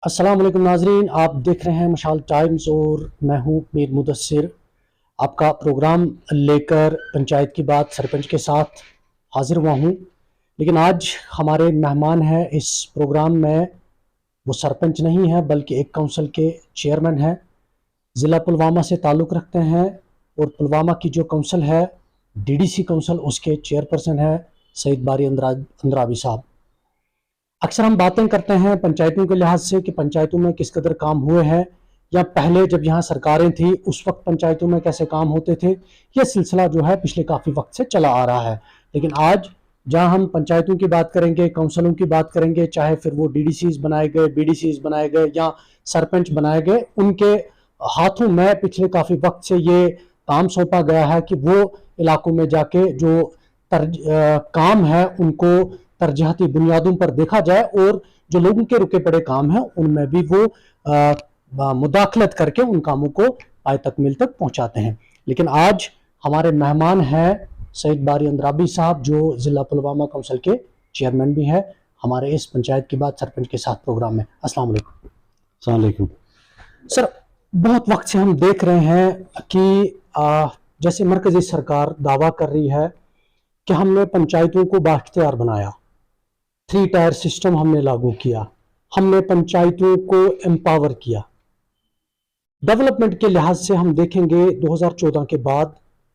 अस्सलाम वालेकुम नाजरीन, आप देख रहे हैं मशाल टाइम्स और मैं हूं मीर मुदस्सिर। आपका प्रोग्राम लेकर पंचायत की बात सरपंच के साथ हाजिर हुआ हूं। लेकिन आज हमारे मेहमान हैं इस प्रोग्राम में, वो सरपंच नहीं है बल्कि एक काउंसिल के चेयरमैन हैं, ज़िला पुलवामा से ताल्लुक़ रखते हैं और पुलवामा की जो काउंसिल है डीडीसी काउंसिल, उसके चेयरपर्सन है सईद बारी अंद्राबी साहब। अक्सर हम बातें करते हैं पंचायतों के लिहाज से कि पंचायतों में किस कदर काम हुए हैं, या पहले जब यहाँ सरकारें थी उस वक्त पंचायतों में कैसे काम होते थे। यह सिलसिला जो है पिछले काफ़ी वक्त से चला आ रहा है। लेकिन आज जहाँ हम पंचायतों की बात करेंगे, काउंसिलों की बात करेंगे, चाहे फिर वो डीडीसीज बनाए गए, बीडीसीज बनाए गए या सरपंच बनाए गए, उनके हाथों में पिछले काफ़ी वक्त से ये काम सौंपा गया है कि वो इलाकों में जाके जो काम है उनको तरजीहाती बुनियादों पर देखा जाए और जो लोगों के रुके पड़े काम हैं उनमें भी वो मुदाखलत करके उन कामों को पाए तकमील तक पहुंचाते हैं। लेकिन आज हमारे मेहमान हैं सईद बारी अंद्राबी साहब, जो ज़िला पुलवामा काउंसिल के चेयरमैन भी है, हमारे इस पंचायत की बात सरपंच के साथ प्रोग्राम में। अस्सलाम वालेकुम। अस्सलाम वालेकुम। सर, बहुत वक्त से हम देख रहे हैं कि जैसे मरकजी सरकार दावा कर रही है कि हमने पंचायतों को बाख्तियार बनाया, 3 टायर सिस्टम हमने लागू किया, हमने पंचायतों को एम्पावर किया। डेवलपमेंट के लिहाज से हम देखेंगे 2014 के बाद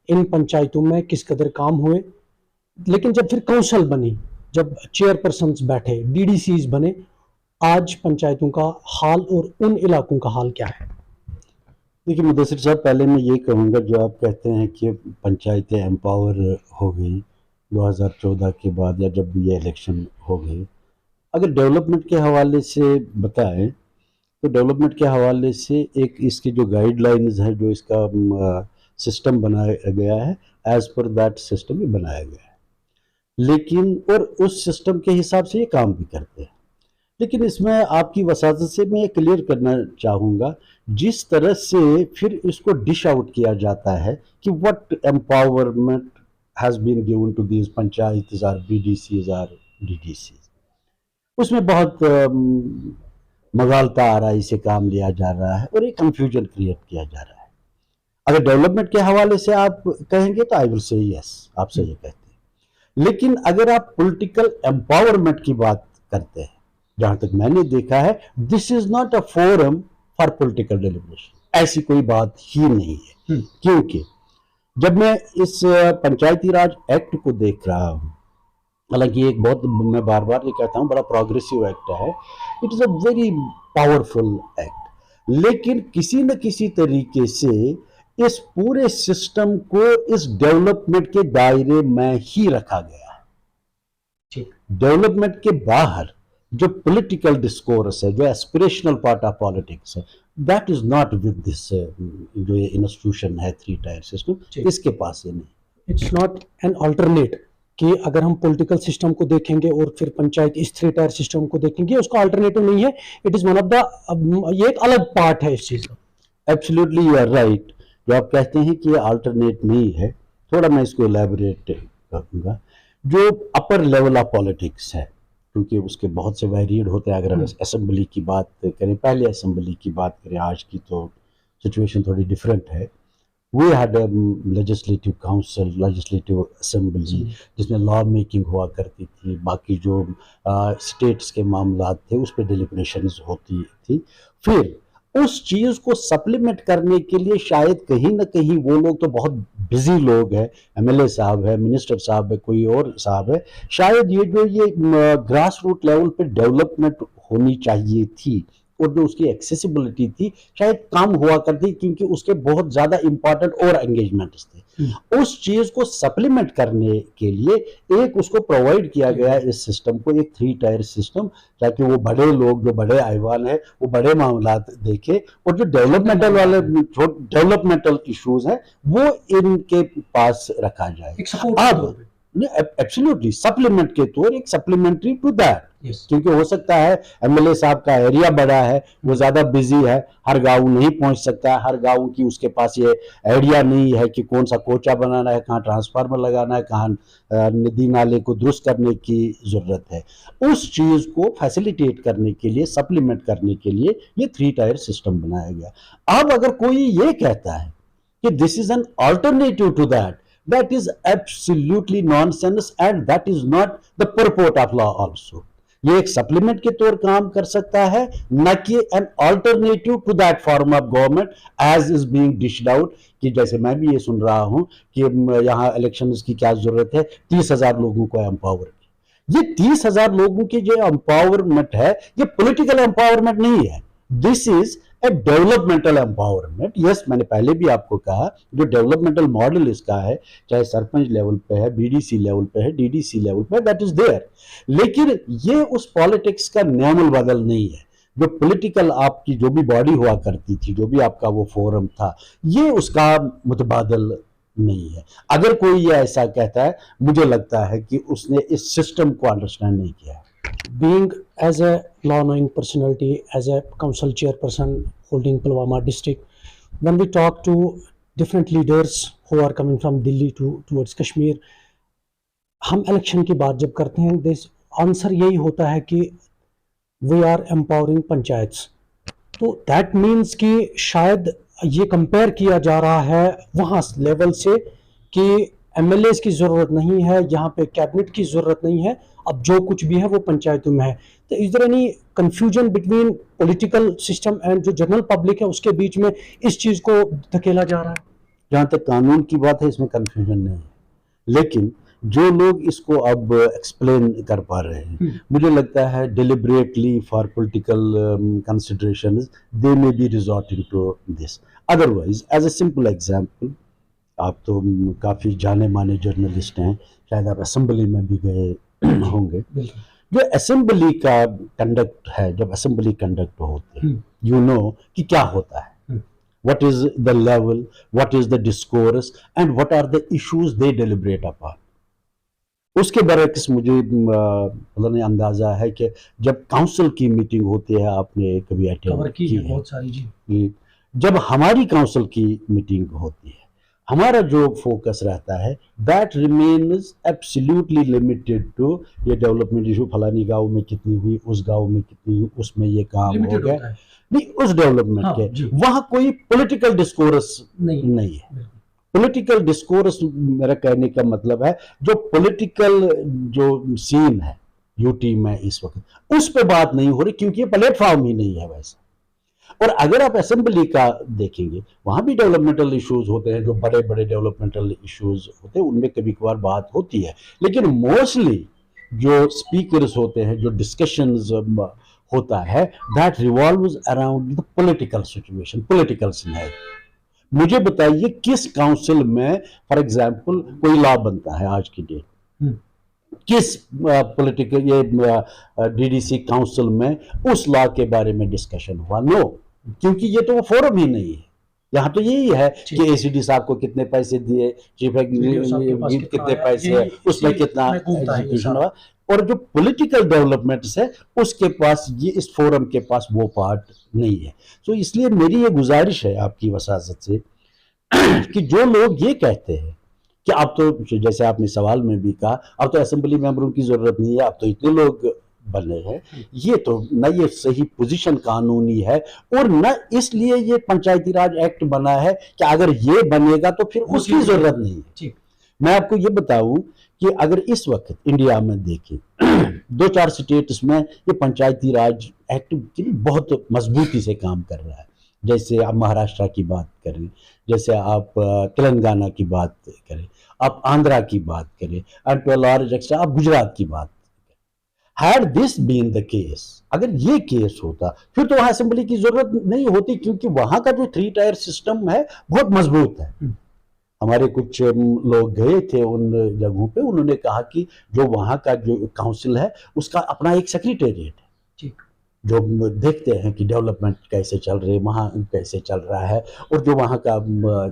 इन पंचायतों में किस कदर काम हुए। लेकिन जब फिर काउंसिल बनी, जब चेयरपर्सन्स बैठे, डीडीसीज बने, आज पंचायतों का हाल और उन इलाकों का हाल क्या है? देखिए मुदस्सिर साहब, पहले मैं ये कहूँगा, जो आप कहते हैं कि पंचायतें एम्पावर हो गई 2014 के बाद या जब भी ये इलेक्शन हो गई, अगर डेवलपमेंट के हवाले से बताएं तो डेवलपमेंट के हवाले से एक इसकी जो गाइडलाइंस है, जो इसका सिस्टम बनाया गया है, एज़ पर दैट सिस्टम ही बनाया गया है। लेकिन और उस सिस्टम के हिसाब से ये काम भी करते हैं। लेकिन इसमें आपकी वसातत से मैं क्लियर करना चाहूँगा, जिस तरह से फिर इसको डिश आउट किया जाता है कि what empowerment has been given to these panchayat or BDCs or DDCs, उसमें बहुत मगालता आ रहा है, इसे काम लिया जा रहा है और एक कंफ्यूजन क्रिएट किया जा रहा है। अगर डेवलपमेंट के हवाले से आप कहेंगे तो आई विल से यस, आप सही कहते हैं। लेकिन अगर आप पॉलिटिकल एम्पावरमेंट की बात करते हैं, जहां तक मैंने देखा है, this is not a forum for political deliberation, ऐसी कोई बात ही नहीं है। क्योंकि जब मैं इस पंचायती राज एक्ट को देख रहा हूं, हालांकि एक बहुत, मैं बार बार ये कहता हूं, बड़ा प्रोग्रेसिव एक्ट है, it is a very powerful act, लेकिन किसी न किसी तरीके से इस पूरे सिस्टम को इस डेवलपमेंट के दायरे में ही रखा गया है। डेवलपमेंट के बाहर जो पॉलिटिकल डिस्कोर्स है, जो एस्पिरेशनल पार्ट ऑफ पॉलिटिक्स है, that is not with this जो ये इंस्टीट्यूशन है 3 टायर सिस्टम, इसके पास ये नहीं। इट्स नॉट एन अल्टरनेट कि अगर हम पॉलिटिकल सिस्टम को देखेंगे और फिर पंचायत इस 3 टायर सिस्टम को देखेंगे, उसका अल्टरनेटिव नहीं है। It is one of the, ये एक अलग पार्ट है इस चीज का। Absolutely you are right. जो आप कहते हैं कि ये अल्टरनेट नहीं है, थोड़ा मैं इसको एलैबोरेट करूँगा। जो अपर लेवल ऑफ पॉलिटिक्स है, क्योंकि उसके बहुत से वेरिएड होते हैं। अगर हम असेंबली की बात करें, पहले असेंबली की बात करें, आज की तो सिचुएशन थोड़ी डिफरेंट है। We had legislative council, legislative assembly, जिसमें लॉ मेकिंग हुआ करती थी, बाकी जो स्टेट्स के मामला थे उस पर डिलिब्रेशंस होती थी। फिर उस चीज़ को सप्लीमेंट करने के लिए शायद कहीं ना कहीं वो लोग तो बहुत बिजी लोग हैं, एमएलए साहब है, मिनिस्टर साहब है, कोई और साहब है, शायद ये जो ये ग्रास रूट लेवल पे डेवलपमेंट होनी चाहिए थी और जो उसकी एक्सेसिबिलिटी थी शायद कम हुआ करती, क्योंकि उसके बहुत ज़्यादा इंपॉर्टेंट और एंगेजमेंट्स थे। उस चीज़ को सप्लीमेंट करने के लिए एक उसको प्रोवाइड किया गया इस सिस्टम को, एक 3 टायर सिस्टम, ताकि वो बड़े लोग, जो बड़े ऐवान है, वो बड़े मामला देखे और जो डेवलपमेंटल वाले डेवलपमेंटल इश्यूज हैं वो इनके पास रखा जाए। अब एब्सोल्युटली सप्लीमेंट के तौर, एक सप्लीमेंट्री टू दैट, Yes. क्योंकि हो सकता है एमएलए साहब का एरिया बड़ा है, वो ज्यादा बिजी है, हर गांव नहीं पहुंच सकता है, हर गांव की उसके पास ये आइडिया नहीं है कि कौन सा कोचा बनाना है, कहाँ ट्रांसफार्मर लगाना है, कहाँ नदी नाले को दुरुस्त करने की जरूरत है। उस चीज को फैसिलिटेट करने के लिए, सप्लीमेंट करने के लिए ये 3 टायर सिस्टम बनाया गया। अब अगर कोई ये कहता है कि this is an alternative to that, that is absolutely nonsense and that is not the purport of law also. ये एक सप्लीमेंट के तौर काम कर सकता है, न कि an alternative to that form of government as is being dished out. कि जैसे मैं भी ये सुन रहा हूं कि यहाँ इलेक्शंस की क्या जरूरत है, 30,000 लोगों को एम्पावर की। ये 30,000 लोगों की जो एम्पावरमेंट है, ये पॉलिटिकल एम्पावरमेंट नहीं है, this is a developmental empowerment. Yes, मैंने पहले भी आपको कहा जो डेवलपमेंटल मॉडल इसका है, चाहे सरपंच लेवल पे है, बीडीसी लेवल पे है, डीडीसी लेवल पे, दैट इज देयर। लेकिन ये उस पॉलिटिक्स का न्यामल बदल नहीं है। जो पॉलिटिकल आपकी जो भी बॉडी हुआ करती थी, जो भी आपका वो फोरम था, ये उसका मुतबादल नहीं है। अगर कोई ये ऐसा कहता है, मुझे लगता है कि उसने इस सिस्टम को अंडरस्टैंड नहीं किया है। Being as a law-knowing personality, as a council chairperson holding Pulwama district, when we talk to different leaders who are coming from Delhi towards Kashmir, हम इलेक्शन की बात जब करते हैं, दिस आंसर यही होता है कि वी आर एम्पावरिंग पंचायत्स। तो दैट मीन्स कि शायद ये कंपेयर किया जा रहा है वहाँ लेवल से कि एमएलएस की ज़रूरत नहीं है, यहाँ पे कैबिनेट की ज़रूरत नहीं है, अब जो कुछ भी है वो पंचायतों में है। तो is there any confusion between political system and जो जनरल पब्लिक है उसके बीच में इस चीज़ को धकेला जा रहा है? जहाँ तक कानून की बात है, इसमें कंफ्यूजन नहीं है, लेकिन जो लोग इसको अब एक्सप्लेन कर पा रहे हैं, मुझे लगता है deliberately for political considerations they may be resorting to this. Otherwise as a simple example, आप तो काफ़ी जाने माने जर्नलिस्ट हैं, शायद आप असेंबली में भी गए होंगे। जो असेंबली का कंडक्ट है, जब असेंबली कंडक्ट होते हैं, यू नो कि क्या होता है, what is the level, what is the discourse and what are the issues they deliberate upon। उसके बरक्स मुझे पता नहीं अंदाजा है कि जब काउंसिल की मीटिंग होती है, आपने कभी अटेंड की है बहुत सारी जी। जब हमारी काउंसिल की मीटिंग होती है, हमारा जो फोकस रहता है that remains absolutely limited to ये डेवलपमेंट इशू, फलानी गांव में कितनी हुई, उस गांव में कितनी हुई, उसमें ये काम हो गया, नहीं उस डेवलपमेंट के वहां कोई पॉलिटिकल डिस्कोर्स नहीं है। पॉलिटिकल डिस्कोर्स मेरा कहने का मतलब है जो पॉलिटिकल जो सीन है यूटी में इस वक्त, उस पर बात नहीं हो रही, क्योंकि ये प्लेटफॉर्म ही नहीं है वैसा। और अगर आप असेंबली का देखेंगे, वहां भी डेवलपमेंटल इश्यूज होते हैं, जो बड़े बड़े डेवलपमेंटल इश्यूज होते हैं उनमें कभी कभार बात होती है, लेकिन मोस्टली जो स्पीकर्स होते हैं, जो डिस्कशंस होता है, that revolves around the political situation, political scenario. मुझे बताइए किस काउंसिल में फॉर एग्जांपल कोई लॉ बनता है आज की डेट, किस पॉलिटिकल ये डीडीसी काउंसिल में उस लॉ के बारे में डिस्कशन हुआ? नो, क्योंकि ये तो वो फोरम ही नहीं है। यहाँ तो यही है कि एसीडी साहब को कितने पैसे दिए, चीफ एग्जीक्यूटिव कितने पैसे, उसमें कितना एग्जीक्यूशन हुआ, और जो पॉलिटिकल डेवलपमेंट्स है उसके पास, ये इस फोरम के पास वो पार्ट नहीं है। तो इसलिए मेरी ये गुजारिश है आपकी वसाजत से कि जो लोग ये कहते हैं कि अब तो, जैसे आपने सवाल में भी कहा, अब तो असेंबली मेंबरों की जरूरत नहीं है, अब तो इतने लोग बने हैं, ये तो न ये सही पोजीशन कानूनी है, और न इसलिए ये पंचायती राज एक्ट बना है कि अगर ये बनेगा तो फिर उसकी जरूरत नहीं है। मैं आपको ये बताऊं कि अगर इस वक्त इंडिया में देखें 2-4 स्टेट्स में ये पंचायती राज एक्ट बहुत मजबूती से काम कर रहा है। जैसे आप महाराष्ट्र की बात करें, जैसे आप तेलंगाना की बात करें, आप आंध्रा की बात करें, and to a large extent आप गुजरात की बात करें। Had this been the case, अगर ये केस होता फिर तो वहां असेंबली की जरूरत नहीं होती, क्योंकि वहां का जो 3 टायर सिस्टम है बहुत मजबूत है। हमारे कुछ लोग गए थे उन जगहों पे, उन्होंने कहा कि जो वहाँ का जो काउंसिल है उसका अपना एक सेक्रेटेरिएट है, जो देखते हैं कि डेवलपमेंट कैसे चल रही है, वहाँ कैसे चल रहा है, और जो वहाँ का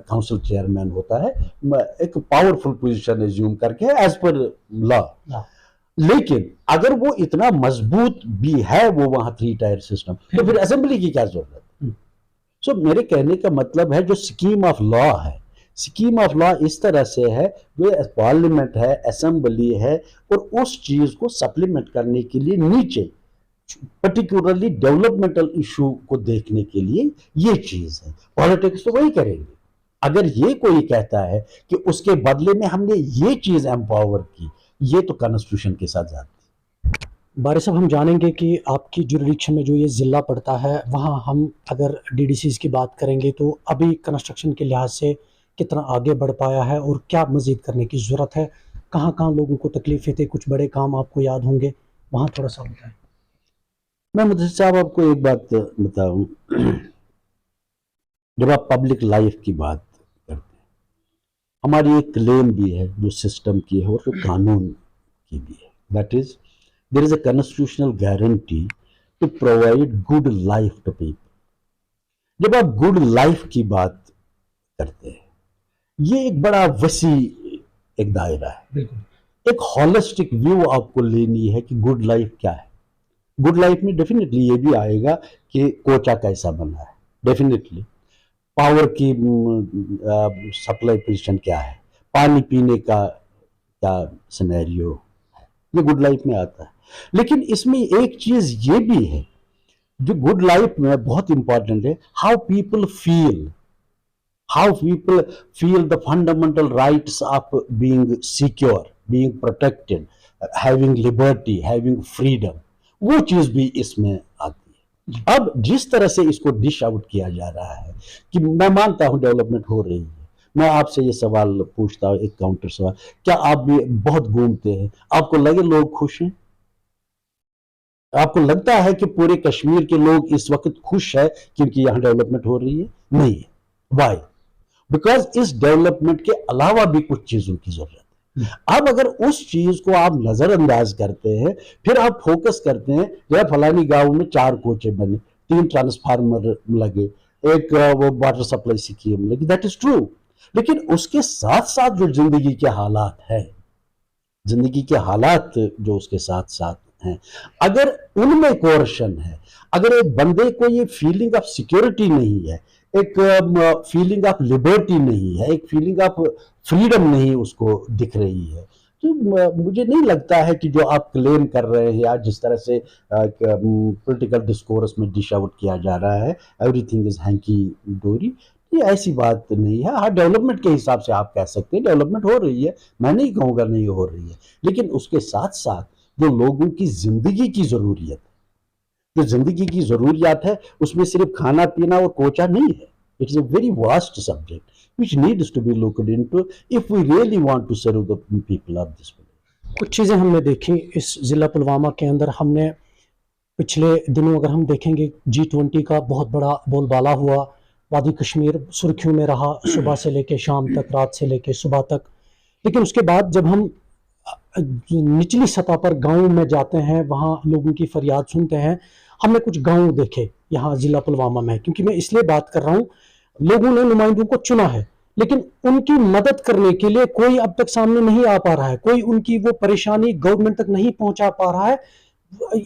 काउंसिल चेयरमैन होता है एक पावरफुल पोजीशन एज्यूम करके एज पर लॉ। लेकिन अगर वो इतना मजबूत भी है वो वहां 3 टायर सिस्टम, तो फिर असेंबली की क्या जरूरत है? सो मेरे कहने का मतलब है जो स्कीम ऑफ लॉ है, स्कीम ऑफ लॉ इस तरह से है, वो पार्लियामेंट है, असेंबली है, और उस चीज को सप्लीमेंट करने के लिए नीचे पर्टिकुलरली डेवलपमेंटल इशू को देखने के लिए ये चीज है। पॉलिटिक्स तो वही करेंगे। अगर ये कोई कहता है कि उसके बदले में हमने ये चीज एम्पावर की, ये तो कॉन्स्टिट्यूशन के साथ जाती है। बारिश साहब, हम जानेंगे कि आपकी जुरिडिक्शन में जो ये ज़िला पड़ता है, वहाँ हम अगर डीडीसीज़ की बात करेंगे तो अभी कंस्ट्रक्शन के लिहाज से कितना आगे बढ़ पाया है और क्या मज़ीद करने की ज़रूरत है? कहाँ कहाँ लोगों को तकलीफ़ें थी? कुछ बड़े काम आपको याद होंगे, वहाँ थोड़ा सा बताएं। मैं मुझे साहब आपको एक बात बताऊं, जब आप पब्लिक लाइफ की बात करते हैं, हमारी एक क्लेम भी है जो सिस्टम की है और जो कानून की भी है, that is there is a constitutional guarantee to provide good life to people. जब आप गुड लाइफ की बात करते हैं, ये एक बड़ा वसी एक दायरा है। बिल्कुल। एक हॉलिस्टिक व्यू आपको लेनी है कि गुड लाइफ क्या है। गुड लाइफ में डेफिनेटली ये भी आएगा कि कोचा कैसा बना है, डेफिनेटली पावर की सप्लाई पोजीशन क्या है, पानी पीने का क्या सिनेरियो है, ये गुड लाइफ में आता है। लेकिन इसमें एक चीज ये भी है जो गुड लाइफ में बहुत इंपॉर्टेंट है, how people feel, how people feel the fundamental rights of being secure, being protected, having liberty, having freedom, वो चीज भी इसमें आती है। अब जिस तरह से इसको डिश आउट किया जा रहा है कि मैं मानता हूं डेवलपमेंट हो रही है, मैं आपसे ये सवाल पूछता हूं, एक काउंटर सवाल, क्या आप भी बहुत घूमते हैं, आपको लगे लोग खुश हैं? आपको लगता है कि पूरे कश्मीर के लोग इस वक्त खुश है क्योंकि यहां डेवलपमेंट हो रही है? नहीं है। वाई? बिकॉज इस डेवलपमेंट के अलावा भी कुछ चीजों की जरूरत है। अब अगर उस चीज को आप नजरअंदाज करते हैं, फिर आप फोकस करते हैं जो फलानी गांव में 4 कोचे बने, 3 ट्रांसफार्मर लगे, एक वो वाटर सप्लाई स्कीम लगी, दैट इज ट्रू। लेकिन उसके साथ साथ जो जिंदगी के हालात है, जिंदगी के हालात जो उसके साथ साथ हैं, अगर उनमें कोर्शन है, अगर एक बंदे को ये फीलिंग ऑफ सिक्योरिटी नहीं है, एक फीलिंग ऑफ लिबर्टी नहीं है, एक फीलिंग ऑफ फ्रीडम नहीं उसको दिख रही है, तो मुझे नहीं लगता है कि जो आप क्लेम कर रहे हैं या जिस तरह से पॉलिटिकल डिस्कोर्स में डिश आउट किया जा रहा है, एवरीथिंग इज हैंकी डोरी, ये ऐसी बात नहीं है। हाँ, डेवलपमेंट के हिसाब से आप कह सकते हैं डेवलपमेंट हो रही है, मैं नहीं कहूँगा नहीं हो रही है, लेकिन उसके साथ साथ जो लोगों की जिंदगी की जरूरियत, जो जिंदगी की जरूरियात है, उसमें सिर्फ खाना पीना और कोचा नहीं है। It is a very vast subject which needs to be looked into if we really want to serve the people of this place. कुछ चीज़ें हमने देखी इस ज़िला पुलवामा के अंदर। हमने पिछले दिनों अगर हम देखेंगे G20 का बहुत बड़ा बोलबाला हुआ, वादी कश्मीर सुर्खियों में रहा सुबह से लेकर शाम तक, रात से लेकर सुबह तक। लेकिन उसके बाद जब हम निचली सतह पर गाँव में जाते हैं, वहाँ लोगों की फरियाद सुनते हैं, हमने कुछ गाँव देखे यहाँ ज़िला पुलवामा में, क्योंकि मैं इसलिए बात कर रहा हूँ, लोगों ने नुमाइंदों को चुना है लेकिन उनकी मदद करने के लिए कोई अब तक सामने नहीं आ पा रहा है, कोई उनकी वो परेशानी गवर्नमेंट तक नहीं पहुंचा पा रहा है।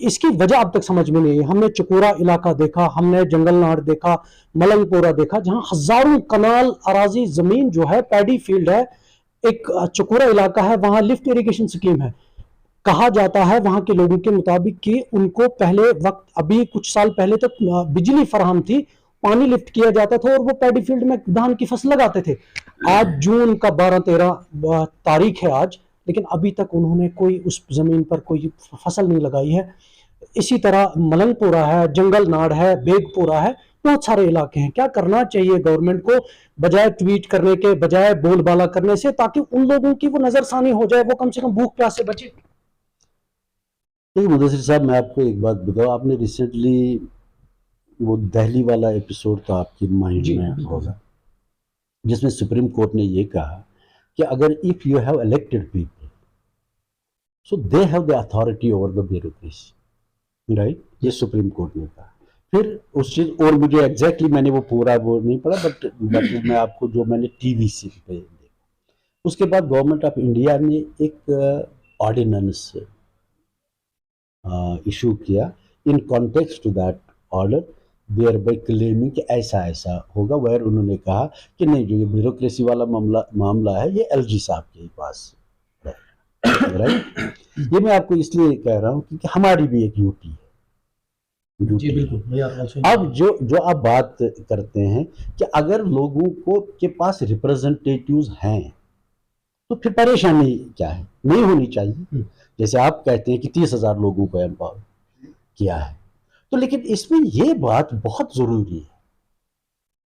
इसकी वजह अब तक समझ में नहीं है। हमने चकोरा इलाका देखा, हमने जंगलनाड़ देखा, मलंगपोरा देखा, जहां हजारों कनाल अराजी जमीन जो है पैडी फील्ड है। एक चकोरा इलाका है, वहां लिफ्ट इरिगेशन स्कीम है। कहा जाता है वहां के लोगों के मुताबिक कि उनको पहले वक्त, अभी कुछ साल पहले तक बिजली फराहम थी, पानी लिफ्ट किया जाता था और वो पैडी फील्ड में धान की फसल लगाते थे। आज जून का 12-13 तारीख है आज, लेकिन अभी तक उन्होंने कोई उस जमीन पर कोई फसल नहीं लगाई है। इसी तरह मलंगपोरा है, जंगलनाड़ है, बेगपोरा है, बहुत सारे इलाके हैं। क्या करना चाहिए गवर्नमेंट को, बजाय ट्वीट करने के, बजाय बोलबाला करने से, ताकि उन लोगों की वो नजरसानी हो जाए, वो कम से कम भूख प्यास से बचे। देखिए मुदस्सिर साहब, मैं आपको एक बात बताऊं, आपने रिसेंटली वो दिल्ली वाला एपिसोड तो आपकी माइंड में होगा, जिसमें सुप्रीम कोर्ट ने ये कहा कि अगर if you have elected people so they have the authority over the bureaucracy, right, ये सुप्रीम कोर्ट ने कहा। फिर उस चीज, और मुझे एग्जैक्टली मैंने वो पूरा वो नहीं पढ़ा, बट मैं आपको जो मैंने टीवी से देखा, उसके बाद गवर्नमेंट ऑफ इंडिया ने एक ऑर्डिनेंस इशू किया in context to that order, thereby claiming कि ऐसा ऐसा होगा, वह उन्होंने कहा कि नहीं, जो ये ब्यूरोक्रेसी वाला मामला है ये एलजी साहब के पास है, राइट। ये मैं आपको इसलिए कह रहा हूँ क्योंकि हमारी भी एक यूटी है। जी बिल्कुल। अब जो आप बात करते हैं कि अगर लोगों को के पास रिप्रेजेंटेटिव्स हैं तो फिर परेशानी क्या है, नहीं होनी चाहिए। जैसे आप कहते हैं कि 30,000 लोगों को एम्पावर किया है, तो लेकिन इसमें ये बात बहुत जरूरी है,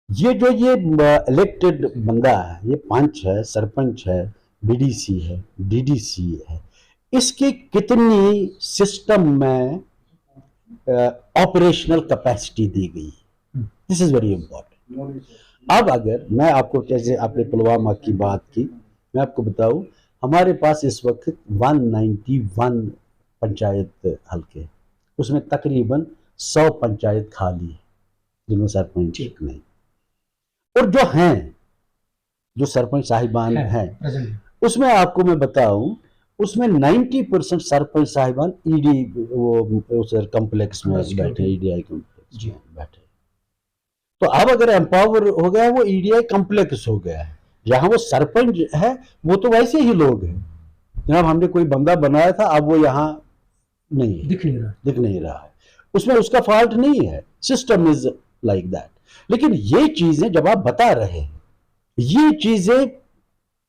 ये इलेक्टेड बंदा है, ये पंच है, सरपंच है, बीडीसी है, डीडीसी है, इसकी कितनी सिस्टम में ऑपरेशनल कैपेसिटी दी गई, दिस इज वेरी इंपॉर्टेंट। अब अगर मैं आपको, जैसे आपने पुलवामा की बात की, मैं आपको बताऊं, हमारे पास इस वक्त 191 पंचायत हल्के, उसमें तकरीबन 100 पंचायत खाली है जिनमें सरपंच नहीं, और जो हैं, जो सरपंच साहिबान हैं, उसमें आपको मैं बताऊं, उसमें 90% सरपंच साहिबान ईडी वो कॉम्प्लेक्स में बैठे, ईडीआई कॉम्प्लेक्स में बैठे। तो अब अगर एम्पावर हो गया, वो ईडीआई कॉम्प्लेक्स हो गया है, जहां वो सरपंच है वो तो वैसे ही लोग हैं, जनाब हमने कोई बंदा बनाया था, अब वो यहाँ नहीं है, दिख नहीं रहा है, उसमें उसका फॉल्ट नहीं है, सिस्टम इज लाइक दैट। लेकिन ये चीजें जब आप बता रहे हैं, ये चीजें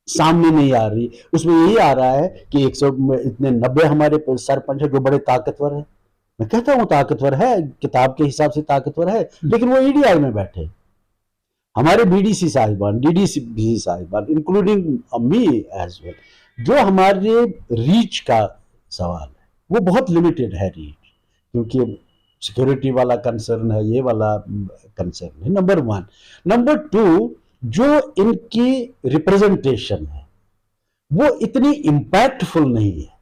सामने नहीं आ रही, उसमें यही आ रहा है कि 190 हमारे सरपंच है जो बड़े ताकतवर है, मैं कहता हूं ताकतवर है, किताब के हिसाब से ताकतवर है, लेकिन वो ईडीआई में बैठे। हमारे बीडीसी साहिबान, डीडीसी साहिबान, इंक्लूडिंग मी एज वेल, जो हमारे रीच का सवाल है वो बहुत लिमिटेड है रीच, क्योंकि सिक्योरिटी वाला कंसर्न है, ये वाला कंसर्न है, नंबर 1। नंबर 2, जो इनकी रिप्रेजेंटेशन है वो इतनी इंपैक्टफुल नहीं है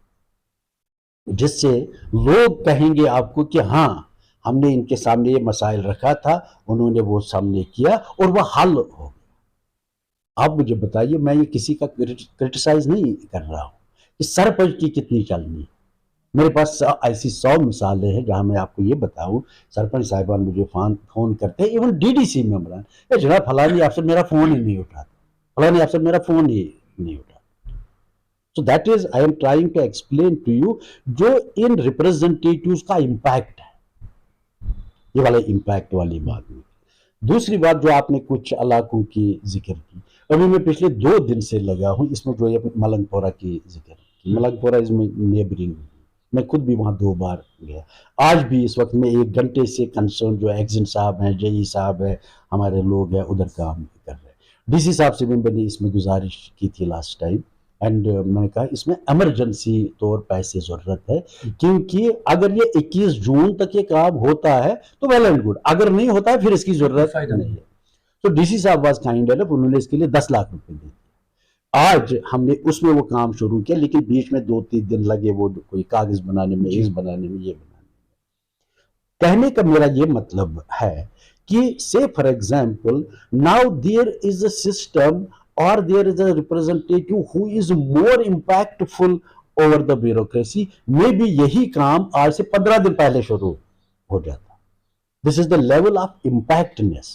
जिससे लोग कहेंगे आपको कि हाँ हमने इनके सामने ये मसाइल रखा था, उन्होंने वो सामने किया और वह हल हो गया। आप मुझे बताइए, मैं ये किसी का क्रिटिसाइज नहीं कर रहा हूं कि सरपंच की कितनी चलनी, मेरे पास ऐसी 100 मिसालें हैं जहां मैं आपको ये बताऊं, सरपंच साहिबान मुझे फोन करते हैं, इवन डीडीसी मेंबरान, जनाब फलानी अफसर मेरा फोन ही नहीं उठाता, फलानी अफसर मेरा फोन ही नहीं उठाता। So that is I am trying to explain to you जो इन रिप्रेजेंटेटिव्स का इम्पैक्ट है, ये वाले इम्पैक्ट वाली बात नहीं। दूसरी बात, जो आपने कुछ इलाकों की जिक्र की, अभी मैं पिछले 2 दिन से लगा हूं इसमें, जो ये मलंगपोरा की जिक्र की, मलंगपोरा इज नेबरिंग, मैं खुद भी वहां 2 बार गया। आज भी इस वक्त में 1 घंटे से कंसर्न जो एक्जिन साहब हैं, जेई साहब है, हमारे लोग हैं, उधर काम कर रहे हैं। डीसी साहब से भी मैंने इसमें गुजारिश की थी लास्ट टाइम, एंड मैंने कहा इसमें इमरजेंसी तौर पैसे जरूरत है, क्योंकि अगर ये 21 जून तक ये काम होता है तो वेल एंड गुड, अगर नहीं होता है फिर इसकी जरूरत नहीं है। तो डीसी साहब वाज काइंड एनफ, उन्होंने इसके लिए 10 लाख रुपए दिए। आज हमने उसमें वो काम शुरू किया, लेकिन बीच में 2-3 दिन लगे वो कोई कागज बनाने में, इस बनाने में, ये बनाने में। कहने का मेरा ये मतलब है कि say for example now there is a system or there is a representative who is more impactful over the bureaucracy, maybe यही काम आज से 15 दिन पहले शुरू हो जाता। This is the level of impactness।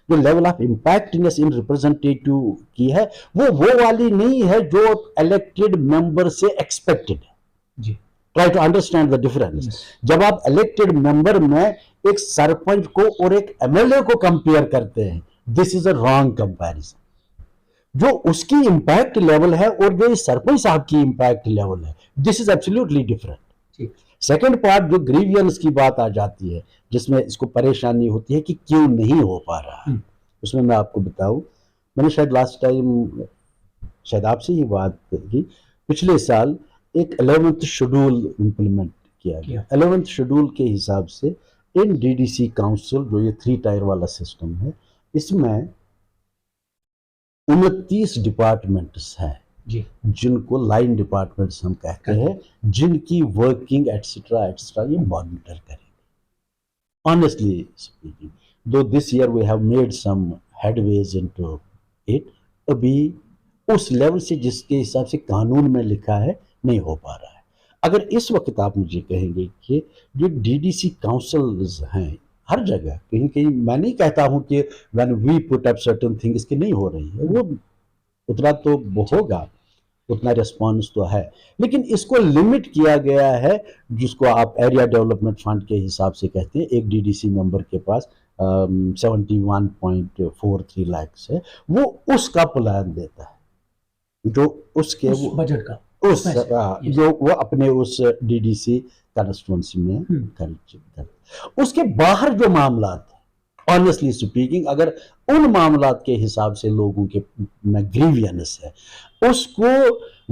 जो लेवल ऑफ इम्पैक्टनेस इन रिप्रेजेंटेटिव की है वो वाली नहीं है जो इलेक्टेड मेंबर से एक्सपेक्टेड है। Try to understand the difference. जब आप इलेक्टेड मेंबर में एक सरपंच को और एक एमएलए को कंपेयर करते हैं, this is a wrong comparison. जो उसकी इंपैक्ट लेवल है और जो इस सरपंच साहब की इंपैक्ट लेवल है, this is absolutely different. Second part, जो ग्रीवियंस की बात आ जाती है, जिसमें इसको परेशानी होती है कि क्यों नहीं हो पा रहा है, उसमें मैं आपको बताऊं, मैंने शायद लास्ट टाइम शायद आपसे ही बात की, पिछले साल एक 11th शेड्यूल इंप्लीमेंट किया गया। 11th शेड्यूल के हिसाब से इन डीडीसी काउंसिल, जो ये 3 टायर वाला सिस्टम है, इसमें 29 डिपार्टमेंट्स हैं जिनको लाइन डिपार्टमेंट्स हम कहते हैं, जिनकी वर्किंग एटसेट्रा एटसेट्रा ये मॉनिटर करेंगे। Honestly speaking, though this year we have made some headways into it, अभी उस लेवल से जिसके हिसाब से कानून में लिखा है नहीं हो पा रहा है। अगर इस वक्त आप मुझे कहेंगे कि जो डीडीसी काउंसिल्स हैं हर जगह, कहीं कहीं मैं नहीं कहता हूं कि when we put up certain thing इसकी नहीं हो रही है, वो उतना तो होगा, उतना रिस्पॉन्स तो है, लेकिन इसको लिमिट किया गया है, जिसको आप एरिया डेवलपमेंट फंड के हिसाब से कहते हैं। एक डीडीसी मेंबर के पास 71.43 लाख है, वो उसका प्लान देता है, जो उसके उस वो बजट का उस पैसे। Yes. जो वो अपने उस डीडीसी कॉन्स्टिट्यूंसी में खर्च कर। उसके बाहर जो मामला थे, ऑनेस्टली स्पीकिंग, अगर उन मामलात के हिसाब से लोगों के में ग्रीवियंस है, उसको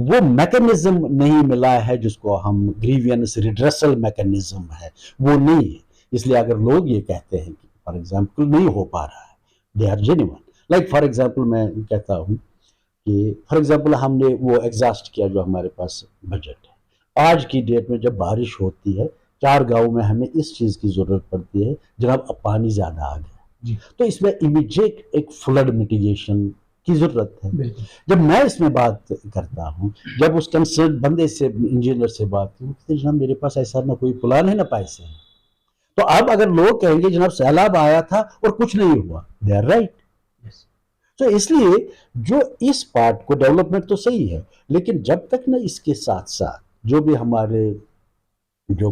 वो मैकेनिज्म नहीं मिला है जिसको हम ग्रीवियंस रिड्रेसल मैकेनिज्म है, वो नहीं है। इसलिए अगर लोग ये कहते हैं कि फॉर एग्जांपल नहीं हो पा रहा है, they are genuine. Like for example मैं कहता हूँ कि फॉर एग्जांपल हमने वो एग्जॉस्ट किया जो हमारे पास बजट है। आज की डेट में जब बारिश होती है, 4 गांव में हमें इस चीज़ की ज़रूरत पड़ती है, जनाब अब पानी ज़्यादा आ गया जी। तो इसमें इमीडिएट एक फ्लड मिटिगेशन की ज़रूरत है। बिल्कुल। जब मैं इसमें बात करता हूँ, जब उस कंसर्न बंदे से, इंजीनियर से बात की, वो कहते जनाब मेरे पास ऐसा ना कोई प्लान है ना पैसे हैं। तो अब अगर लोग कहेंगे जनाब सैलाब आया था और कुछ नहीं हुआ, दे आर राइट। तो इसलिए जो इस पार्ट को डेवलपमेंट तो सही है, लेकिन जब तक ना इसके साथ साथ जो भी हमारे जो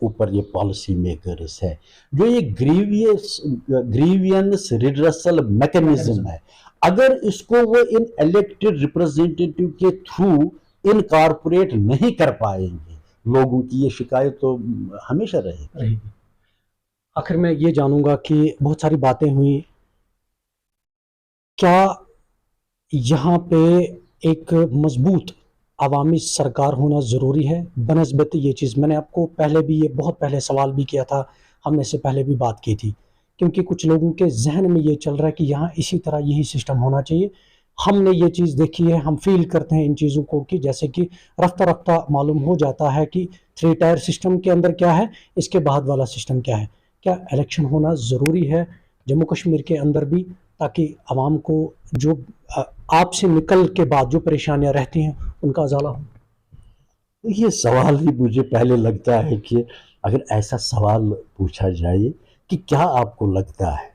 ऊपर ये पॉलिसी मेकर्स है, जो ये ग्रीवियंस रिड्रेसल मैकेनिज्म है, अगर इसको वो इन इलेक्टेड रिप्रेजेंटेटिव के थ्रू इनकॉर्पोरेट नहीं कर पाएंगे, लोगों की ये शिकायत तो हमेशा रहेगी। आखिर में ये जानूंगा कि बहुत सारी बातें हुई, क्या यहाँ पे एक मजबूत अवामी सरकार होना ज़रूरी है बनस्बत ये चीज़? मैंने आपको पहले भी ये बहुत पहले सवाल भी किया था, हमने इससे पहले भी बात की थी, क्योंकि कुछ लोगों के जहन में ये चल रहा है कि यहाँ इसी तरह यही सिस्टम होना चाहिए। हमने ये चीज़ देखी है, हम फील करते हैं इन चीज़ों को कि जैसे कि रफ्ता रफ्ता मालूम हो जाता है कि 3 टायर सिस्टम के अंदर क्या है, इसके बाद वाला सिस्टम क्या है। क्या इलेक्शन होना ज़रूरी है जम्मू कश्मीर के अंदर भी, ताकि आवाम को जो आपसे निकल के बाद जो परेशानियां रहती हैं उनका अजाला हो? ये सवाल ही मुझे पहले लगता है कि अगर ऐसा सवाल पूछा जाए कि क्या आपको लगता है,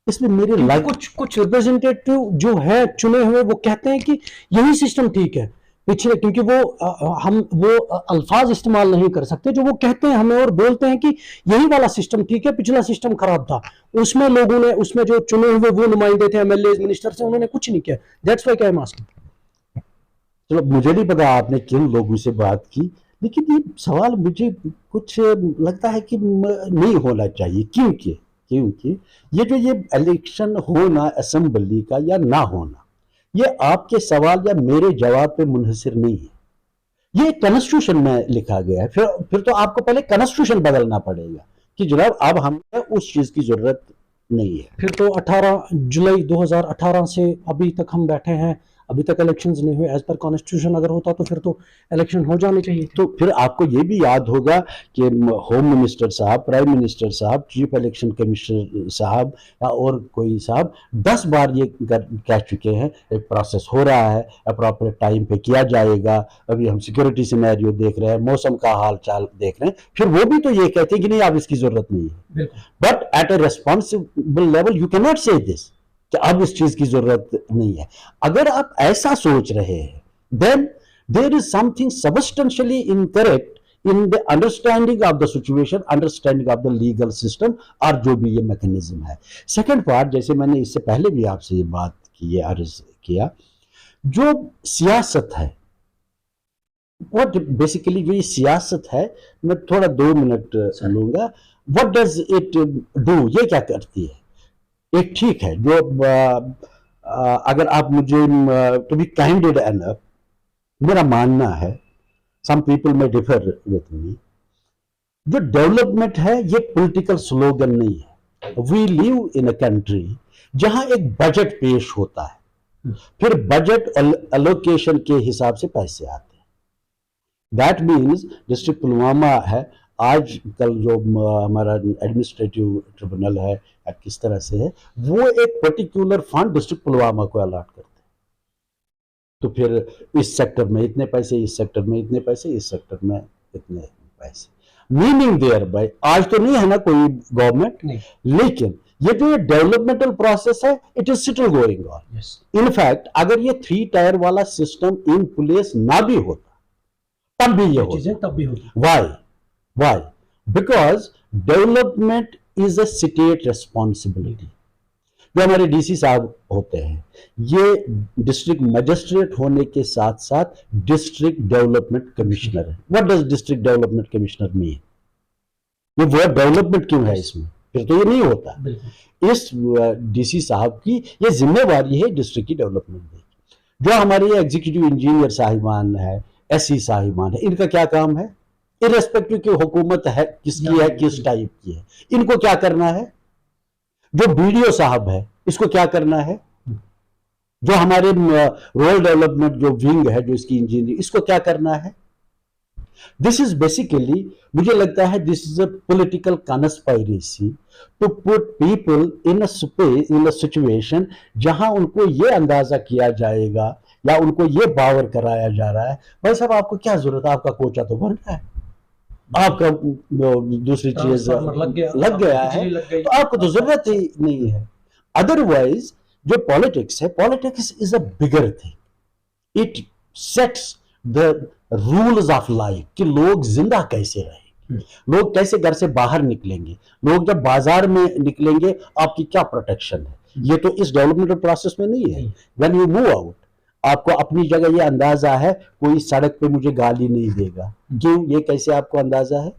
इसमें मेरे कुछ रिप्रेजेंटेटिव जो है चुने हुए, वो कहते हैं कि यही सिस्टम ठीक है पिछले, क्योंकि वो हम वो अल्फाज इस्तेमाल नहीं कर सकते जो वो कहते हैं हमें, और बोलते हैं कि यही वाला सिस्टम ठीक है, पिछला सिस्टम खराब था। उसमें लोगों ने, उसमें जो चुने हुए वो नुमाइंदे थे, एमएलए मिनिस्टर से, उन्होंने कुछ नहीं किया। That's why I am asking. चलो मुझे नहीं पता आपने किन लोगों से बात की, लेकिन ये सवाल मुझे कुछ लगता है कि नहीं होना चाहिए। क्योंकि ये इलेक्शन होना असेंबली का या ना होना, ये आपके सवाल या मेरे जवाब पे मुनहसर नहीं है। ये कॉन्स्टिट्यूशन में लिखा गया है। फिर तो आपको पहले कॉन्स्टिट्यूशन बदलना पड़ेगा कि जनाब अब हमें उस चीज की जरूरत नहीं है। फिर तो 18 जुलाई 2018 से अभी तक हम बैठे हैं, अभी तक इलेक्शंस नहीं हुए। एज पर कॉन्स्टिट्यूशन अगर होता तो फिर तो इलेक्शन हो जाने चाहिए। तो फिर आपको ये भी याद होगा कि होम मिनिस्टर साहब, प्राइम मिनिस्टर साहब, चीफ इलेक्शन कमिश्नर साहब या और कोई साहब 10 बार ये कह चुके हैं एक प्रोसेस हो रहा है, अप्रोप्रिएट टाइम पे किया जाएगा। अभी हम सिक्योरिटी सिनेरियो देख रहे हैं, मौसम का हाल चाल देख रहे हैं, फिर वो भी तो ये कहते हैं कि नहीं अब इसकी जरूरत नहीं है। But at A responsible level you can not से दिस कि अब इस चीज की जरूरत नहीं है। अगर आप ऐसा सोच रहे हैं, then there is something substantially incorrect in the understanding of the situation, understanding of the legal system, और जो भी ये मैकेनिज्म है। सेकंड पार्ट, जैसे मैंने इससे पहले भी आपसे ये बात की, ये अर्ज किया, जो सियासत है, व्हाट बेसिकली जो ये सियासत है, मैं थोड़ा 2 मिनट लूंगा। व्हाट डज इट डू, ये क्या करती है? एक ठीक है, जो अगर आप मुझे टू बी काइंडेड एनफ, मेरा मानना है, some people may differ with me, जो डेवलपमेंट है ये पॉलिटिकल स्लोगन नहीं है। We live in a country जहां एक बजट पेश होता है, फिर बजट एलोकेशन के हिसाब से पैसे आते हैं। दैट मीन्स डिस्ट्रिक्ट पुलवामा है, आज कल जो हमारा एडमिनिस्ट्रेटिव ट्रिब्यूनल है किस तरह से है, वो एक पर्टिकुलर फंड डिस्ट्रिक्ट पुलवामा को अलॉट करते हैं। तो फिर इस सेक्टर में इतने पैसे, इस सेक्टर में इतने पैसे, इस सेक्टर में इतने पैसे। मीनिंग देयर बाय, आज तो नहीं है ना कोई गवर्नमेंट, लेकिन ये जो डेवलपमेंटल प्रोसेस है it is still going on. In fact अगर ये 3 टायर वाला सिस्टम इन प्लेस ना भी होता तब भी ये होता, तब भी होती। Why because development is a state responsibility. जो हमारे डीसी साहब होते हैं ये डिस्ट्रिक्ट मजिस्ट्रेट होने के साथ साथ डिस्ट्रिक्ट डेवलपमेंट कमिश्नर है। What does district development commissioner mean? ये वर्ड डेवलपमेंट क्यों है इसमें? फिर तो ये नहीं होता। इस डीसी साहब की ये जिम्मेवारी है डिस्ट्रिक्ट की डेवलपमेंट की। जो हमारे एग्जीक्यूटिव इंजीनियर साहिबान है, एससी साहिबान है, इनका क्या काम है? इरेस्पेक्टिव की हुकूमत है किसकी है, किस टाइप की है, इनको क्या करना है? जो बीडीओ साहब है इसको क्या करना है? जो हमारे रूरल डेवलपमेंट जो विंग है, जो इसकी इंजीनियर, इसको क्या करना है? दिस इज बेसिकली, मुझे लगता है this is a political conspiracy to put people in a situation जहां उनको ये अंदाजा किया जाएगा या उनको ये पावर कराया जा रहा है, भाई साहब आपको क्या जरूरत है, आपका कोचा तो बन रहा है, आपका दूसरी चीज लग गया है, तो आपको तो जरूरत ही नहीं है। अदरवाइज जो पॉलिटिक्स है, politics is a bigger thing, it sets the rules of life कि लोग जिंदा कैसे रहेंगे, लोग कैसे घर से बाहर निकलेंगे, लोग जब बाजार में निकलेंगे आपकी क्या प्रोटेक्शन है। ये तो इस डेवलपमेंट प्रोसेस में नहीं है। व्हेन यू मूव आउट आपको अपनी जगह ये अंदाजा है, कोई सड़क पे मुझे गाली नहीं देगा। क्यों? ये कैसे आपको अंदाजा है?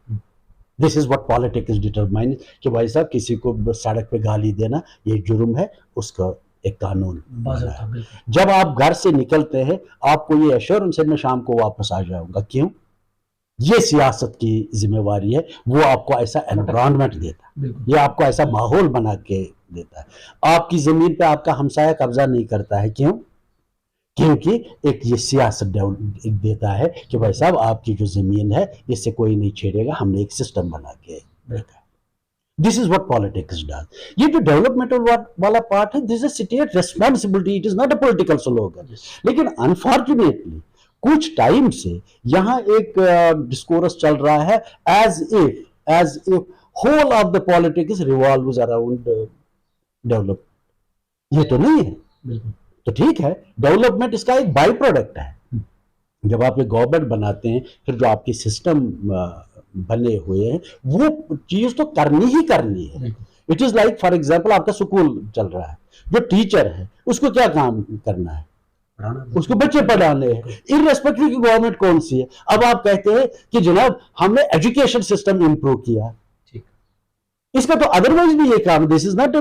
This is what politics determine कि भाई साहब किसी को सड़क पे गाली देना ये जुर्म है, उसका एक कानून बना है। जब आप घर से निकलते हैं आपको ये एश्योरेंस है मैं शाम को वापस आ जाऊंगा। क्यों? ये सियासत की जिम्मेवारी है, वो आपको ऐसा एनवायरनमेंट देता है, ये आपको ऐसा माहौल बना के देता है। आपकी जमीन पे आपका हमसाया कब्जा नहीं करता है। क्यों? क्योंकि एक ये सियासत देता है कि भाई साहब आपकी जो जमीन है इससे कोई नहीं छेड़ेगा, हमने एक सिस्टम बना के रखा है। This is what politics does. ये जो डेवलपमेंटल वाला पार्ट है, this is state responsibility, it is not a political slogan. लेकिन अनफॉर्चुनेटली कुछ टाइम से यहां एक डिस्कोर्स चल रहा है as if whole of the politics revolves around development. ये तो नहीं है। तो ठीक है, डेवलपमेंट इसका एक बाई प्रोडक्ट है। जब आप एक गवर्नमेंट बनाते हैं फिर जो आपके सिस्टम बने हुए हैं वो चीज तो करनी ही करनी है। It is like for example आपका स्कूल चल रहा है, जो टीचर है उसको क्या काम करना है? उसको बच्चे पढ़ाने हैं, इररेस्पेक्टिव की गवर्नमेंट कौन सी है। अब आप कहते हैं कि जनाब हमने एजुकेशन सिस्टम इंप्रूव किया, इसका तो अदरवाइज भी ये काम, this is not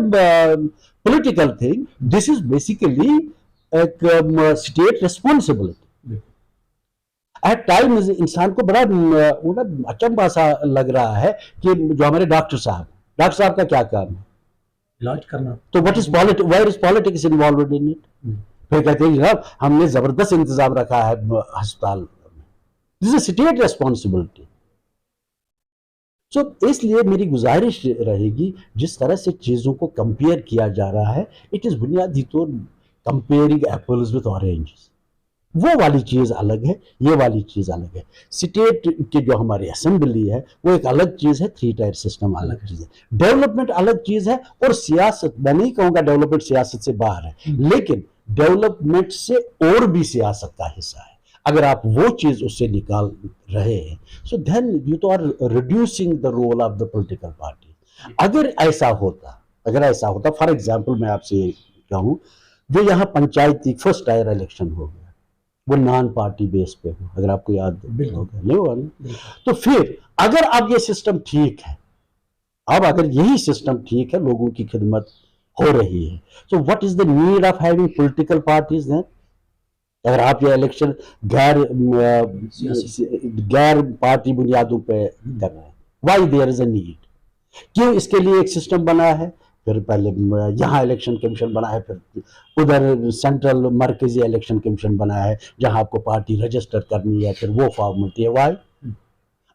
political thing, this is basically एक स्टेट रेस्पॉन्सिबिलिटी। एट टाइम्स इंसान को बड़ा अचंभा सा लग रहा है कि जो हमारे डॉक्टर साहब का क्या काम है? इलाज करना। तो what is where is politics involved in it? फिर कहते हैं जनाब हमने जबरदस्त इंतजाम रखा है अस्पताल में। This is state responsibility. So इसलिए मेरी गुजारिश रहेगी, जिस तरह से चीजों को कंपेयर किया जा रहा है, इट इज बुनियादी तौर कंपेयरिंग एप्पल्स विद ऑरेंजेस। वो वाली चीज अलग है, ये वाली चीज अलग है। स्टेट की जो हमारी असेंबली है वो एक अलग चीज है, 3 टायर सिस्टम अलग चीज है, डेवलपमेंट अलग चीज है, और सियासत, मैं नहीं कहूंगा डेवलपमेंट सियासत से बाहर है, लेकिन डेवलपमेंट से और भी सियासत का हिस्सा है। अगर आप वो चीज उससे निकाल रहे हैं, सो देन यू तो are reducing the role of the political party. अगर ऐसा होता फॉर एग्जांपल मैं आपसे कहूं, जो यहाँ पंचायती फर्स्ट टायर इलेक्शन हो गया वो नॉन पार्टी बेस पे हो, अगर आपको याद होगा, नहीं हुआ ना? तो फिर अगर अब ये सिस्टम ठीक है, अब अगर यही सिस्टम ठीक है, लोगों की खिदमत हो रही है, so what is the need of having political parties then? अगर आप ये इलेक्शन गैर पार्टी बुनियादों पे कर रहे हैं, why there is a need? क्यों इसके लिए एक सिस्टम बना है? फिर पहले यहाँ इलेक्शन कमीशन बना है, फिर उधर सेंट्रल मरकजी इलेक्शन कमीशन बना है जहां आपको पार्टी रजिस्टर करनी है, फिर वो फॉर्मेलिटी है। व्हाई?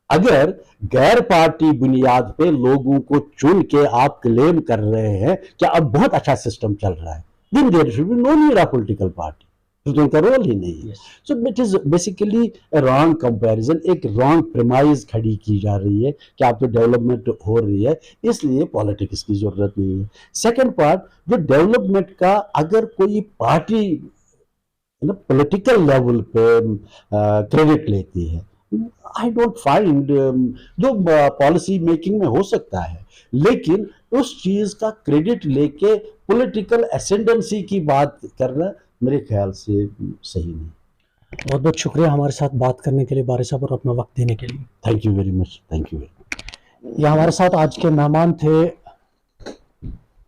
अगर गैर पार्टी बुनियाद पे लोगों को चुन के आप क्लेम कर रहे हैं कि अब बहुत अच्छा सिस्टम चल रहा है, then there should be no need of political party. फिर तो उनका रोल ही नहीं है। So it is basically wrong comparison, एक रॉन्ग प्रेमाइज खड़ी की जा रही है कि आपकी डेवलपमेंट हो रही है इसलिए पॉलिटिक्स की जरूरत नहीं है। सेकंड पार्ट, जो डेवलपमेंट का अगर कोई पार्टी पॉलिटिकल लेवल पे क्रेडिट लेती है, आई डोंट फाइंड, जो पॉलिसी मेकिंग में हो सकता है, लेकिन उस चीज का क्रेडिट लेके पॉलिटिकल एसेंडेंसी की बात करना मेरे ख्याल से सही नहीं। बहुत बहुत शुक्रिया हमारे साथ बात करने के लिए बारिश साहब और अपना वक्त देने के लिए। Thank you very much, thank you. यह हमारे साथ आज के मेहमान थे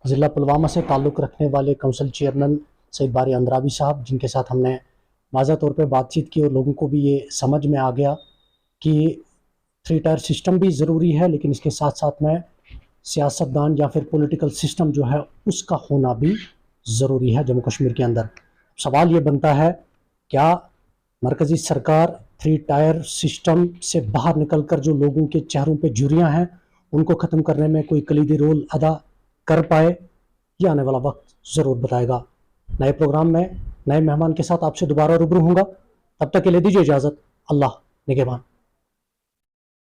ज़िला पुलवामा से ताल्लुक़ रखने वाले काउंसिल चेयरमैन सईद बारी अंद्राबी साहब, जिनके साथ हमने वाज़ा तौर पे बातचीत की और लोगों को भी ये समझ में आ गया कि 3 टायर सिस्टम भी ज़रूरी है, लेकिन इसके साथ साथ में सियासतदान या फिर पॉलिटिकल सिस्टम जो है उसका होना भी ज़रूरी है जम्मू कश्मीर के अंदर। सवाल ये बनता है, क्या मरकज़ी सरकार 3 टायर सिस्टम से बाहर निकलकर जो लोगों के चेहरों पे झुर्रियाँ हैं उनको ख़त्म करने में कोई कलीदी रोल अदा कर पाए? ये आने वाला वक्त ज़रूर बताएगा। नए प्रोग्राम में नए मेहमान के साथ आपसे दोबारा रूबरू होऊंगा। तब तक के लिए दीजिए इजाज़त। अल्लाह निगहबान।